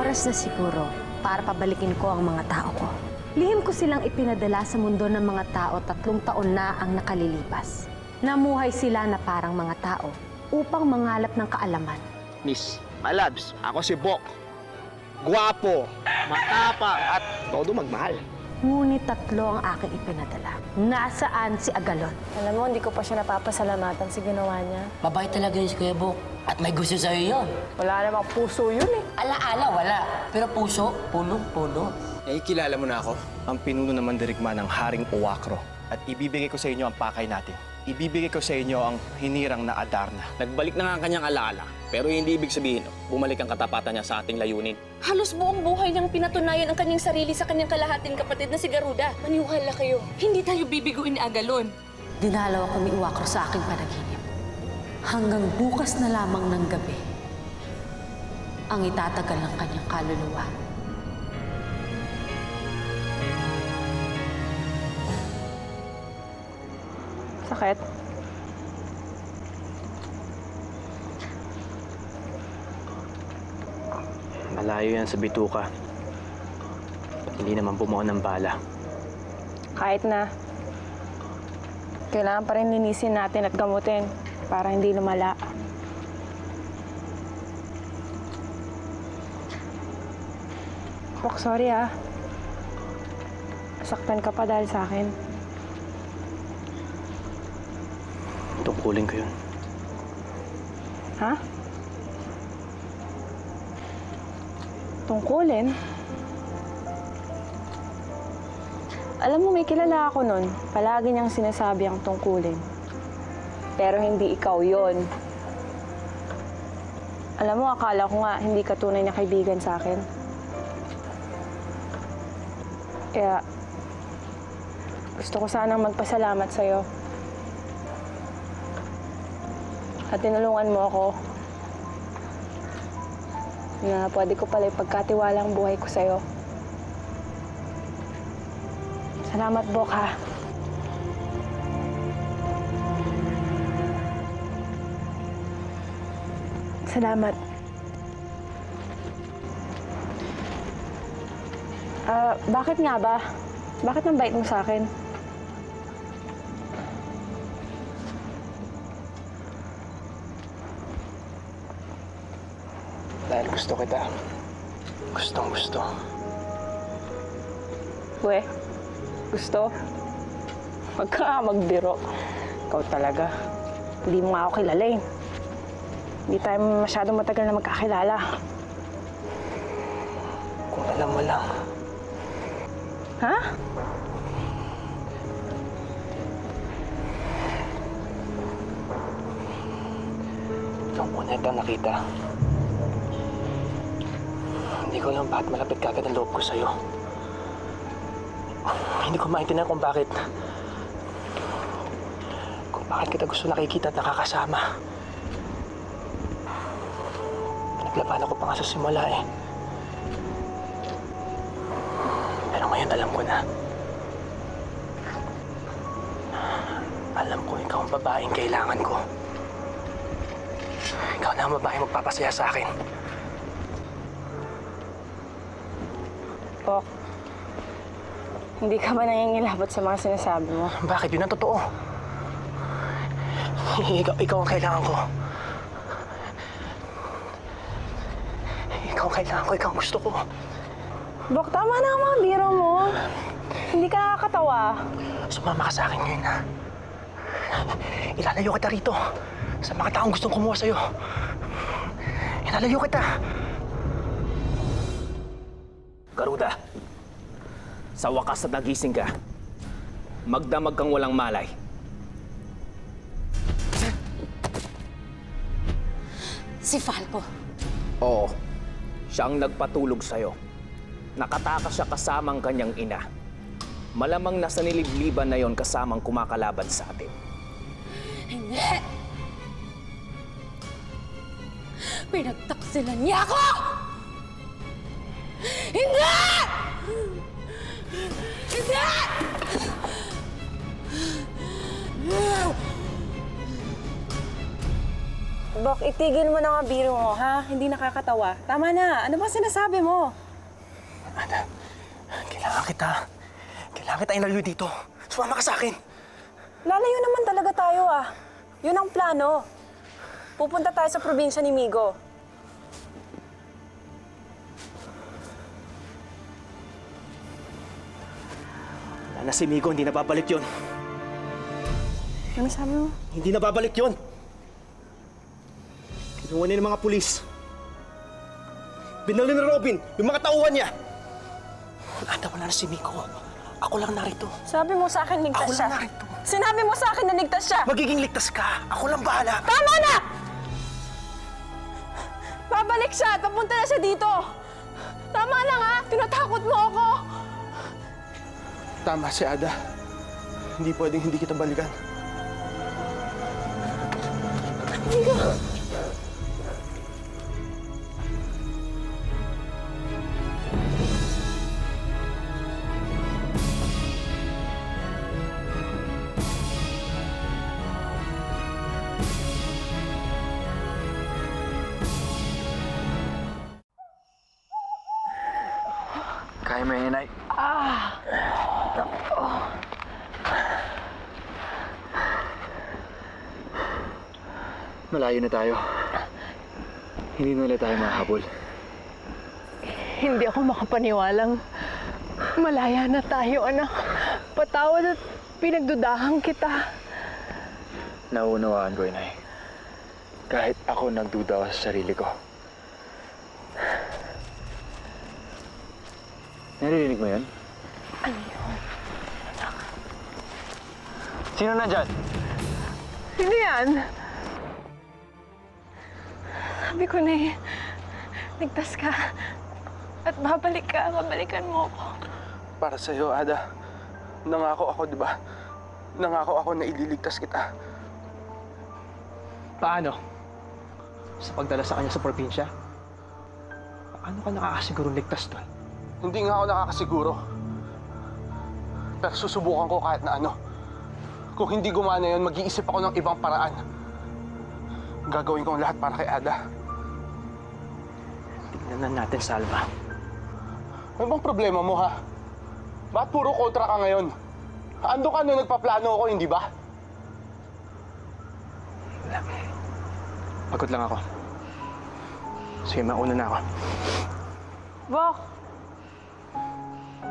oras na siguro para pabalikin ko ang mga tao ko. Lihim ko silang ipinadala sa mundo ng mga tao 3 taon na ang nakalilipas. Namuhay sila na parang mga tao upang mangalap ng kaalaman. Miss, my loves, ako si Bok. Guwapo, matapang, at todo magmahal. Ngunit 3 ang aking ipinadala. Nasaan si Agalon? Alam mo, hindi ko pa siya napapasalamatan sa ginawa niya. Babae talaga yun si Kuya Bok. At may gusto sa'yo yun. Wala namang puso yun eh. Ala-ala, wala. Pero puso, puno-puno. Kilala mo na ako, ang pinuno ng mandirigma ng Haring Uwakro. At ibibigay ko sa inyo ang pakay natin. Ibibigay ko sa inyo ang hinirang na Adarna. Nagbalik na nga ang kanyang alaala, pero hindi ibig sabihin, bumalik ang katapatan niya sa ating layunin. Halos buong buhay niyang pinatunayan ang kanyang sarili sa kanyang kalahating kapatid na si Garuda. Maniwala kayo, hindi tayo bibiguin ni Agalon. Dinalaw ako ni Uwakro sa aking panaginip. Hanggang bukas na lamang ng gabi, ang itatagal ng kanyang kaluluwa. Sakit? Malayo yan sa bituka. Hindi naman bumuo ng bala. Kahit na. Kailangan pa rin linisin natin at gamutin para hindi lumala. Bok, sorry ah. Nasaktan ka pa dahil sa akin. Tungkulin ko yun. Ha? Tungkulin? Alam mo, may kilala ako nun. Palagi niyang sinasabi ang tungkulin. Pero hindi ikaw yon. Alam mo, akala ko nga hindi ka tunay na kaibigan sa akin. Kaya, gusto ko sanang magpasalamat sa'yo. At tinulungan mo ako na pwede ko pala ipagkatiwala ang buhay ko sa'yo. Salamat, Bok, ha? Salamat. Bakit nga ba? Bakit ang bait mo sa akin? Dahil gusto kita. Gustong gusto. We, gusto? Huwag ka nga magbiro. Ikaw talaga. Hindi mo nga ako kilala eh. Hindi tayo masyadong matagal na magkakilala. Kung alam mo lang. Ha? Nung una itang nakita, hindi ko alam bakit malapit kagad ang loob ko sa'yo. Hindi ko maintindihan kung bakit kita gusto nakikita at nakakasama. Pinaglaban ako pa nga sa simula eh. Pero ngayon alam ko na. Alam ko ikaw ang babaeng kailangan ko. Ikaw na ang babaeng magpapasaya sa akin. Bok, hindi ka ba nangingilabot sa mga sinasabi mo? Bakit? Yun ang totoo. Ikaw ang kailangan ko. Ikaw ang kailangan ko. Ikaw ang gusto ko. Bok, tama na ang mga biro mo. Hindi ka nakakatawa. Sumama ka sa akin ngayon, ha? Ilalayo kita rito sa mga taong gustong kumuha sa'yo. Ilalayo kita. Garuda, sa wakas na nagising ka, magdamag kang walang malay. Si Falco. Oo, siya ang nagpatulog sa'yo. Nakatakas siya kasamang kanyang ina. Malamang nasa nilibliban na yon kasamang kumakalaban sa atin. Hindi! Pinagtaksilan niya ako! Hindi! Hindi! Bok, Bok, itigil mo na nga biro mo, ha? Hindi nakakatawa. Tama na. Ano ba sinasabi mo? Ada, kailangan kita. Kailangan kita inalayo dito. Sumama ka sa akin. Lalayo naman talaga tayo, ah. Yun ang plano. Pupunta tayo sa probinsya ni Migo. Wala na si Migo, hindi na babalik yun. Ano sabi mo? Hindi na babalik yun. Kinuha niya ng mga pulis. Binali ni Robin, yung mga tauhan niya. Ada, wala na si Migo. Ako lang narito. Sabi mo sa akin ligtas Ako siya. lang narito. Sinabi mo sa akin na ligtas siya. Magiging ligtas ka. Ako lang bahala. Tama na! Babalik siya at papunta na siya dito. Tama na nga! Tinatakot mo ako! Tama si Ada. Hindi pwedeng hindi kita balikan. Kaya mo yan, Inay. Malayo na tayo. Hindi na ulit tayo mahabol. Hindi ako makapaniwalang malaya na tayo, anak. Patawad at pinagdudahan kita. Nauunawaan ko, Inay. Kahit ako nagduda sa sarili ko. Naririnig mo yan? Ano yun? Sino nandyan? Sino yan? Sabi ko na eh, ligtas ka. At babalik ka, babalikan mo ako. Para sa'yo, Ada. Nangako ako, di ba? Nangako ako na ililigtas kita. Paano? Sa pagdala sa kanya sa probinsya? Paano ka nakakasigurong ligtas doon? Hindi nga ako nakakasiguro. Pero susubukan ko kahit na ano. Kung hindi gumana yun, mag-iisip ako ng ibang paraan. Gagawin ko ang lahat para kay Ada. Tignan na natin, Salva. Ano bang problema mo, ha? Bakit puro kontra ka ngayon? Ando ka nung nagpaplano ako, hindi ba? Wala. Pagod lang ako. Sige, mauna na ako. Bok!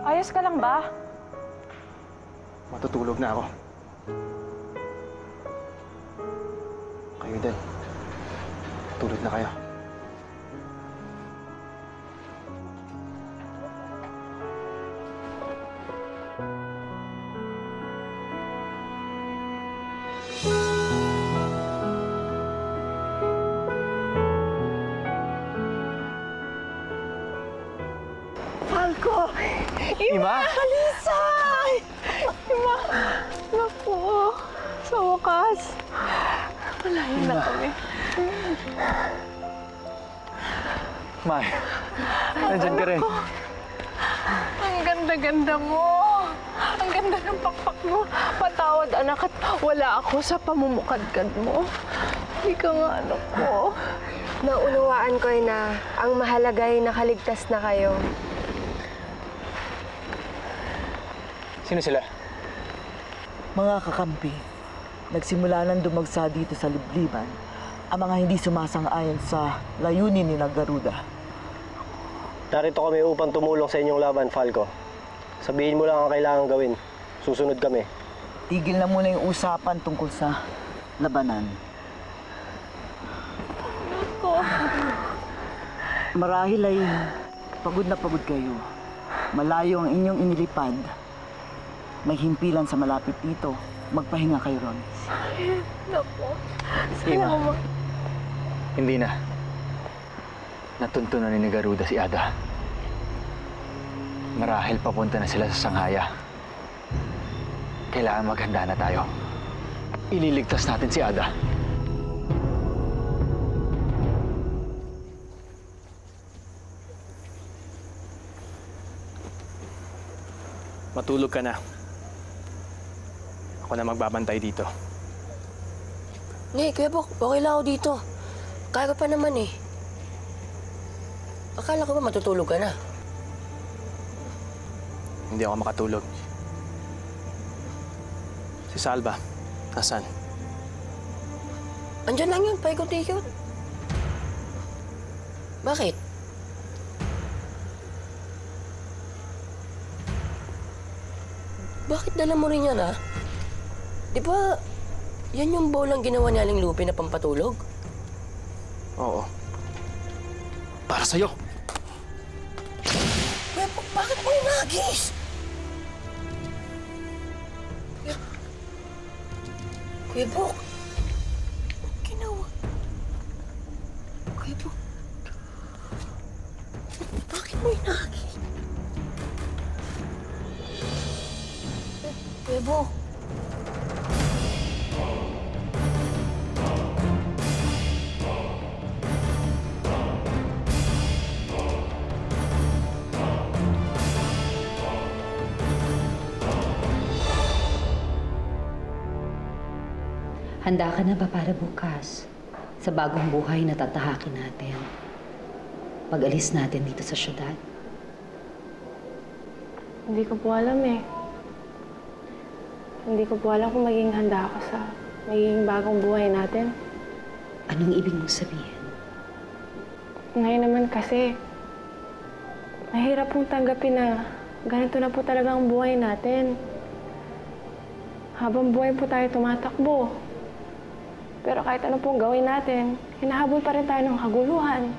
Ayos ka lang ba? Matutulog na ako. Kayo din. Tulog na kayo. Falco! Ima! Alisa! Ima! Naku! Sa wakas! Malayo na kami. May, nandyan ka rin. Ang ganda-ganda mo! Ang ganda ng pakpak mo! Patawad, anak, at wala ako sa pamumukadkad mo. Hindi ka nga, anak ko. Naunawaan ko na ang mahalaga ay nakaligtas na kayo. Sino sila? Mga kakampi, nagsimula nang dumagsa dito sa libliban ang mga hindi sumasang-ayon sa layunin ni Garuda. Narito kami upang tumulong sa inyong laban, Falco. Sabihin mo lang ang kailangan gawin. Susunod kami. Tigil na muna yung usapan tungkol sa labanan. Marahil ay pagod na pagod kayo. Malayo ang inyong inilipad. May himpilan sa malapit dito. Magpahinga kayo ron. Naku. Ima, Salamat. hindi na. Natuntunan ni Garuda si Ada. Marahil papunta na sila sa Sanghaya. Kailangan maghanda na tayo. Ililigtas natin si Ada. Matulog ka na. Ako na magbabantay dito. Kuya Bok, okay lang ako dito. Kaya pa naman eh. Akala ko ba matutulog ka na? Hindi ako makatulog. Si Salva, nasaan? Andyan lang yun, paikot-ikot. Bakit? Bakit dala mo rin yan, ha? Di ba, yan yung bolang ginawa ni Aling Lupe na pampatulog? Oo. Para sa'yo. Kuya Bok, bakit mo inagis? Kuya Bok, ginawa. Kuya Bok, bakit mo inagis? Kuya Bok. Handa ka na ba para bukas sa bagong buhay na tatahakin natin? Pag-alis natin dito sa syudad? Hindi ko po alam eh. Hindi ko po alam kung magiging handa ako sa magiging bagong buhay natin. Anong ibig mong sabihin? Ngayon naman kasi, mahirap pong tanggapin na ganito na po talaga ang buhay natin. Habang buhay po tayo tumatakbo. Pero kahit ano pong gawin natin, hinahabol pa rin tayo ng kaguluhan.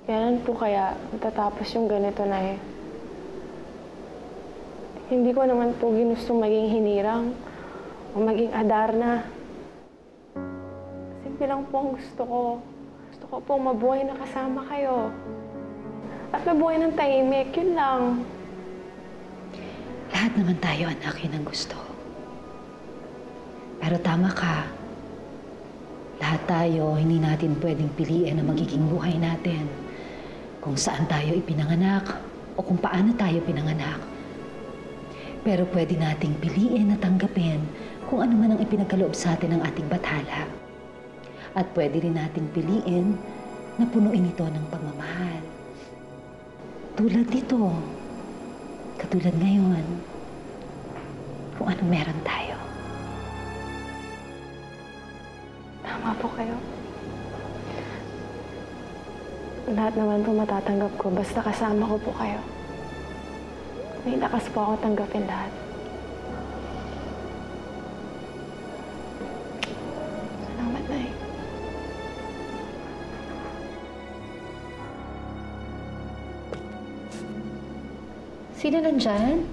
Kailan po kaya matatapos yung ganito na eh? Hindi ko naman po ginustong maging hinirang o maging Adarna. Simple lang po ang gusto ko. Gusto ko pong mabuhay na kasama kayo. At mabuhay ng tahimik, yun lang. Lahat naman tayo, anak, yun ang gusto. Pero tama ka. Lahat tayo, hindi natin pwedeng piliin ang magiging buhay natin. Kung saan tayo ipinanganak o kung paano tayo pinanganak. Pero pwede nating piliin at tanggapin kung ano man ang ipinagkaloob sa atin ng ating bathala. At pwede rin nating piliin na punuin ito ng pagmamahal. Tulad dito, katulad ngayon, kung ano meron tayo. Tama po kayo. Lahat naman po matatanggap ko basta kasama ko po kayo. May lakas po ako tanggapin lahat. Salamat, Nay. Sino nandyan?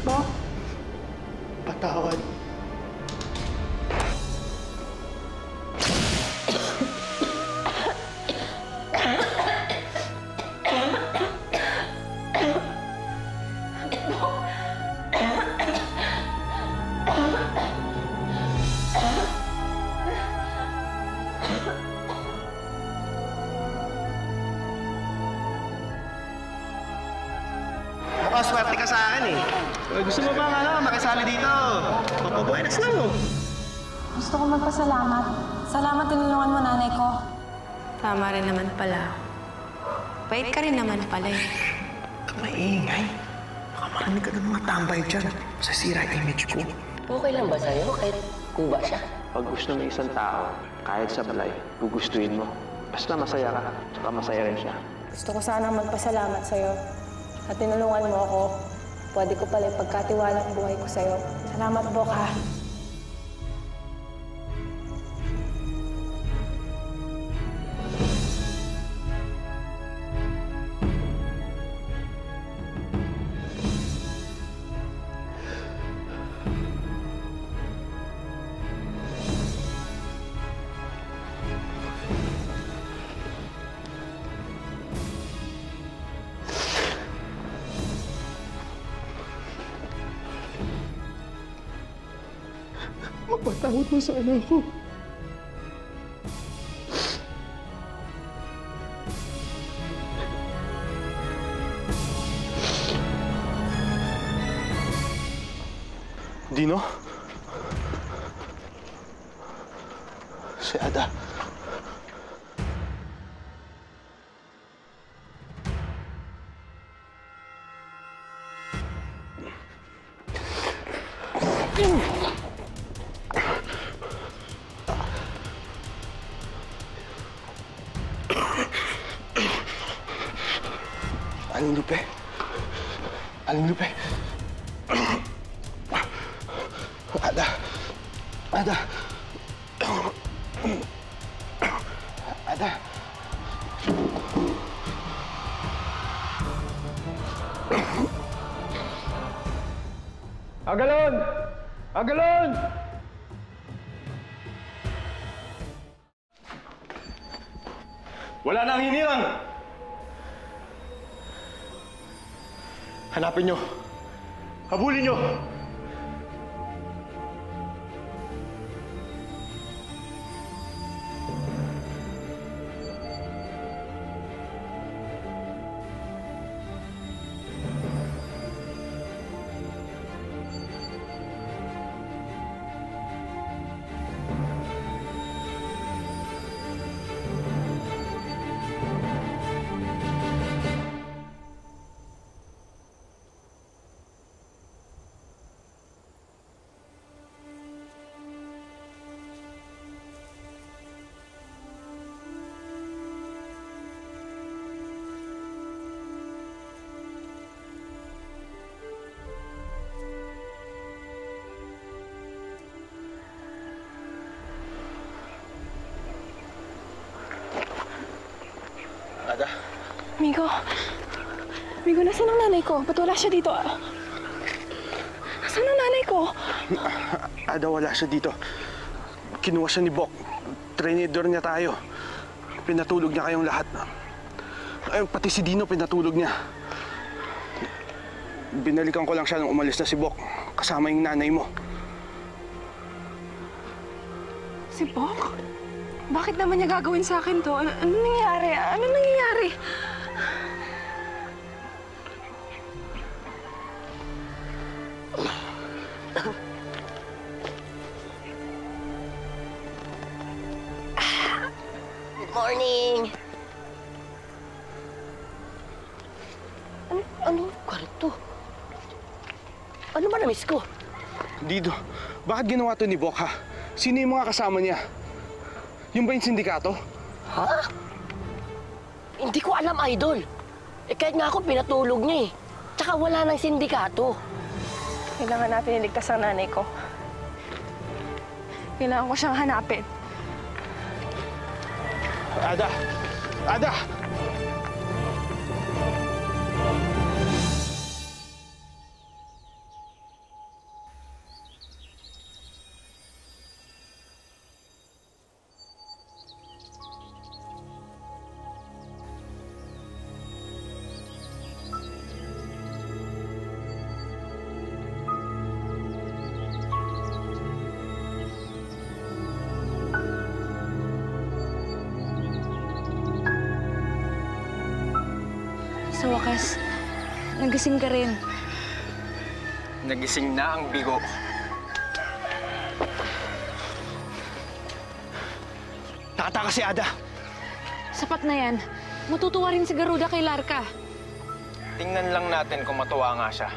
Bo? Patawad. Mukhang swerte ka sa akin eh. Gusto mo ba makisali dito? Papabuenas lang mo. Gusto ko magpasalamat. Salamat tinulungan mo nanay ko. Tama rin naman pala. Bait ka rin naman pala eh. Maingay. Baka marinig ka ng mga tambay dyan. Sasira image ko. Okay lang ba sa'yo kahit kuba siya? Pag gusto ng isang tao, kahit sablay, gugustuhin mo. Basta masaya ka, saka masaya rin siya. Gusto ko sana magpasalamat sa'yo. At tinulungan mo ako. Pwede ko pala ipagkatiwala ang buhay ko sa'yo. Salamat, Bok, ha? Patawad mo sana ako. Dino? Si Ada. Aling Lupe. Aling Lupe. Ada. Ada. Ada. Agalon! Agalon! Wala na ang hinirang! Hanapin nyo! Habulin nyo! Ada? Migo. Migo, nasaan ang nanay ko? Ba't wala siya dito? Nasaan ang nanay ko? Ada, wala siya dito. Kinuha siya ni Bok. Trainador niya tayo. Pinatulog niya kayong lahat. Ayun, pati si Dino pinatulog niya. Binalikan ko lang siya nung umalis na si Bok. Kasama yung nanay mo. Si Bok? Bakit naman niya gagawin sa akin to? Ano nangyayari? Ano nangyayari? Good morning! Ano kwarto? Ano ba na-miss ko? Dito, bakit ginawa to ni Bok, ha? Sino yung mga kasama niya? Yung ba yung sindikato? Ha? Hindi ko alam, Idol. Eh, kahit nga ako pinatulog niya eh. Tsaka wala nang sindikato. Kailangan natin iligtas ang nanay ko. Kailangan ko siyang hanapin. Ada! Ada! Sa wakas, nagising ka rin. Nagising na ang bigo. Nakataka si Ada! Sapat na yan. Matutuwa rin si Garuda kay Larka. Tingnan lang natin kung matuwa nga siya.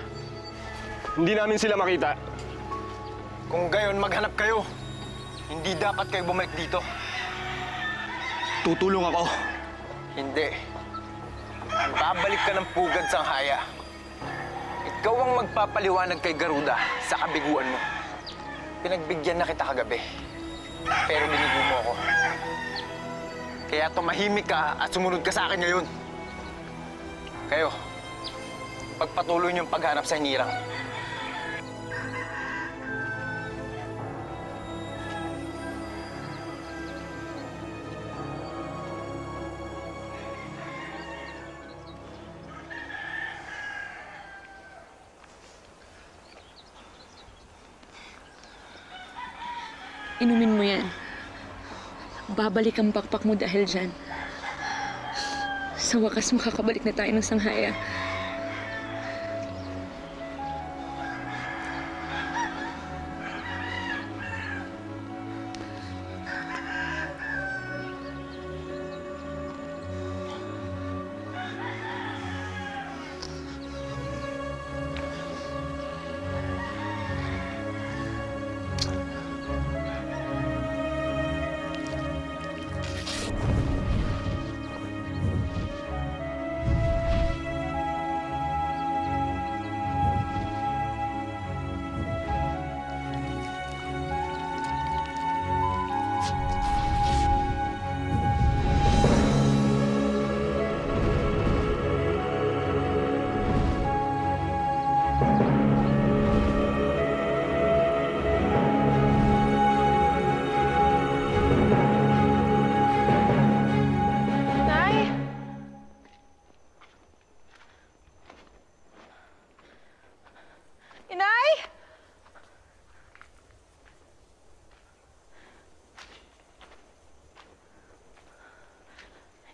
Hindi namin sila makita. Kung gayon, maghanap kayo. Hindi dapat kayo bumalik dito. Tutulong ako. Hindi. Babalik ka ng pugad sa haya. Ikaw ang magpapaliwanag kay Garuda sa kabiguan mo. Pinagbigyan na kita kagabi. Pero binigo mo ako. Kaya tumahimik ka at sumunod ka sa akin ngayon. Kayo, pagpatuloy niyong paghanap sa hinirang. Inumin mo yan. Babalik ang pakpak mo dahil dyan. Sa wakas, makakabalik na tayo ng Sanghaya.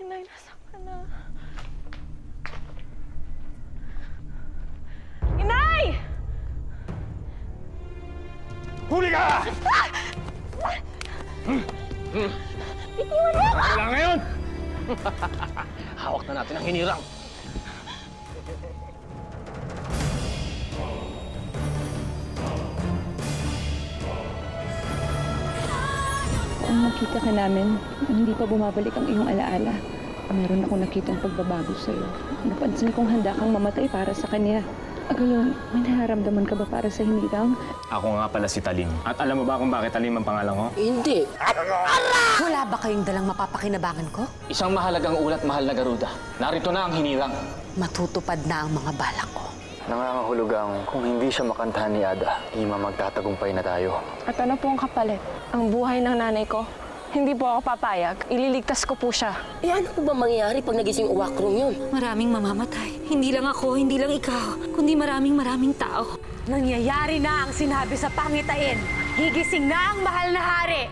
Inay, nasaan ka na? Inay! Huli ka! Bitiwan mo ako! Wala ngayon! Hawak na natin ang hinirang. Kung nakita ka namin, hindi pa bumabalik ang iyong alaala. Meron akong nakitang pagbabago sa'yo. Napansin kong handa kang mamatay para sa kanya. Agalon, may nararamdaman ka ba para sa hinirang? Ako nga pala si Talim. At alam mo ba kung bakit Talim ang pangalan ko? Hindi. Wala ba kayong dalang mapapakinabangan ko? Isang mahalagang ulat, mahal na Garuda. Narito na ang hinirang. Matutupad na ang mga balak ko. Nangangahulugang kung hindi siya makantahan ni Ada, Ima, magtatagumpay na tayo. At ano po ang kapalit? Ang buhay ng nanay ko? Hindi po ako papayag. Ililigtas ko po siya. Eh ano po ba mangyayari pag nagising uwakrong yun? Maraming mamamatay. Hindi lang ako, hindi lang ikaw, kundi maraming tao. Nangyayari na ang sinabi sa pangitain. Gigising na ang mahal na hari.